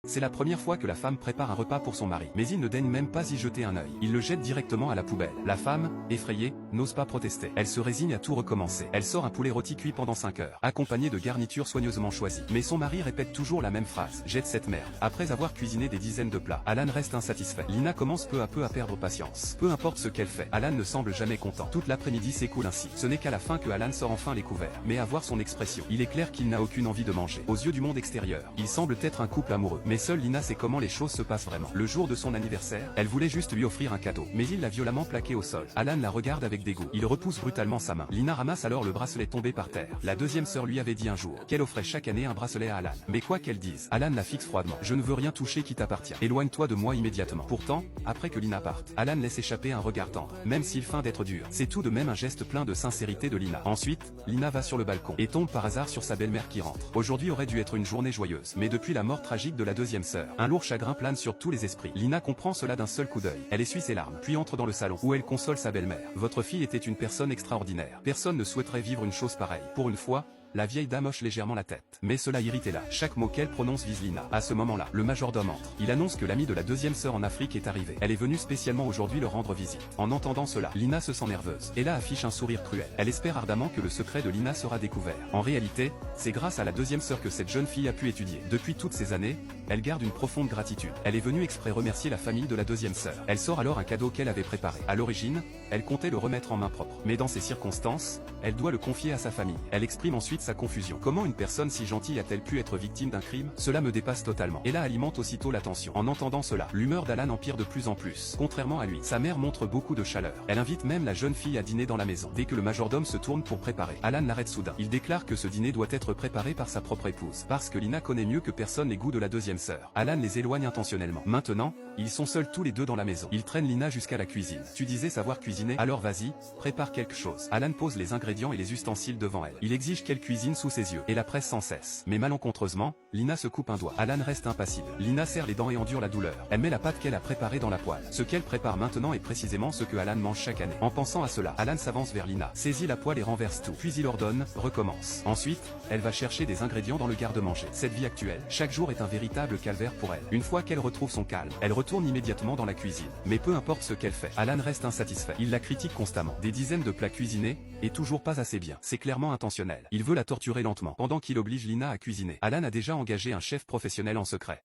C'est la première fois que la femme prépare un repas pour son mari, mais il ne daigne même pas y jeter un œil. Il le jette directement à la poubelle. La femme, effrayée, n'ose pas protester. Elle se résigne à tout recommencer. Elle sort un poulet rôti cuit pendant 5 heures, accompagné de garnitures soigneusement choisies. Mais son mari répète toujours la même phrase: jette cette merde. Après avoir cuisiné des dizaines de plats, Alan reste insatisfait. Lina commence peu à peu à perdre patience. Peu importe ce qu'elle fait, Alan ne semble jamais content. Toute l'après-midi s'écoule ainsi. Ce n'est qu'à la fin que Alan sort enfin les couverts. Mais à voir son expression, il est clair qu'il n'a aucune envie de manger. Aux yeux du monde extérieur, il semble être un couple amoureux. Mais seule Lina sait comment les choses se passent vraiment. Le jour de son anniversaire, elle voulait juste lui offrir un cadeau, mais il l'a violemment plaqué au sol. Alan la regarde avec dégoût. Il repousse brutalement sa main. Lina ramasse alors le bracelet tombé par terre. La deuxième sœur lui avait dit un jour qu'elle offrait chaque année un bracelet à Alan. Mais quoi qu'elle dise, Alan la fixe froidement. Je ne veux rien toucher qui t'appartient. Éloigne-toi de moi immédiatement. Pourtant, après que Lina parte, Alan laisse échapper un regard tendre, même s'il feint d'être dur. C'est tout de même un geste plein de sincérité de Lina. Ensuite, Lina va sur le balcon et tombe par hasard sur sa belle-mère qui rentre. Aujourd'hui aurait dû être une journée joyeuse, mais depuis la mort tragique de la deuxième sœur, un lourd chagrin plane sur tous les esprits. Lina comprend cela d'un seul coup d'œil. Elle essuie ses larmes, puis entre dans le salon, où elle console sa belle-mère. Votre fille était une personne extraordinaire. Personne ne souhaiterait vivre une chose pareille. Pour une fois, la vieille dame hoche légèrement la tête. Mais cela irritait là. Chaque mot qu'elle prononce vise Lina. À ce moment-là, le majordome entre. Il annonce que l'ami de la deuxième sœur en Afrique est arrivé. Elle est venue spécialement aujourd'hui leur rendre visite. En entendant cela, Lina se sent nerveuse. Et là affiche un sourire cruel. Elle espère ardemment que le secret de Lina sera découvert. En réalité, c'est grâce à la deuxième sœur que cette jeune fille a pu étudier. Depuis toutes ces années, elle garde une profonde gratitude. Elle est venue exprès remercier la famille de la deuxième sœur. Elle sort alors un cadeau qu'elle avait préparé. À l'origine, elle comptait le remettre en main propre. Mais dans ces circonstances, elle doit le confier à sa famille. Elle exprime ensuite sa confusion. Comment une personne si gentille a-t-elle pu être victime d'un crime? Cela me dépasse totalement. Et là alimente aussitôt la tension. En entendant cela, l'humeur d'Alan empire de plus en plus. Contrairement à lui, sa mère montre beaucoup de chaleur. Elle invite même la jeune fille à dîner dans la maison. Dès que le majordome se tourne pour préparer, Alan l'arrête soudain. Il déclare que ce dîner doit être préparé par sa propre épouse, parce que Lina connaît mieux que personne les goûts de la deuxième sœur. Alan les éloigne intentionnellement. Maintenant, ils sont seuls tous les deux dans la maison. Il traîne Lina jusqu'à la cuisine. Tu disais savoir cuisiner, alors vas-y, prépare quelque chose. Alan pose les ingrédients et les ustensiles devant elle. Il exige qu'elle cuisine sous ses yeux, et la presse sans cesse. Mais malencontreusement, Lina se coupe un doigt. Alan reste impassible. Lina serre les dents et endure la douleur. Elle met la pâte qu'elle a préparée dans la poêle. Ce qu'elle prépare maintenant est précisément ce que Alan mange chaque année. En pensant à cela, Alan s'avance vers Lina, saisit la poêle et renverse tout. Puis il ordonne, recommence. Ensuite, elle va chercher des ingrédients dans le garde-manger. Cette vie actuelle, chaque jour est un véritable calvaire pour elle. Une fois qu'elle retrouve son calme, elle retourne immédiatement dans la cuisine. Mais peu importe ce qu'elle fait, Alan reste insatisfait. Il la critique constamment. Des dizaines de plats cuisinés, et toujours pas assez bien. C'est clairement intentionnel. Il veut la torturer lentement, pendant qu'il oblige Lina à cuisiner. Alan a déjà engagé un chef professionnel en secret.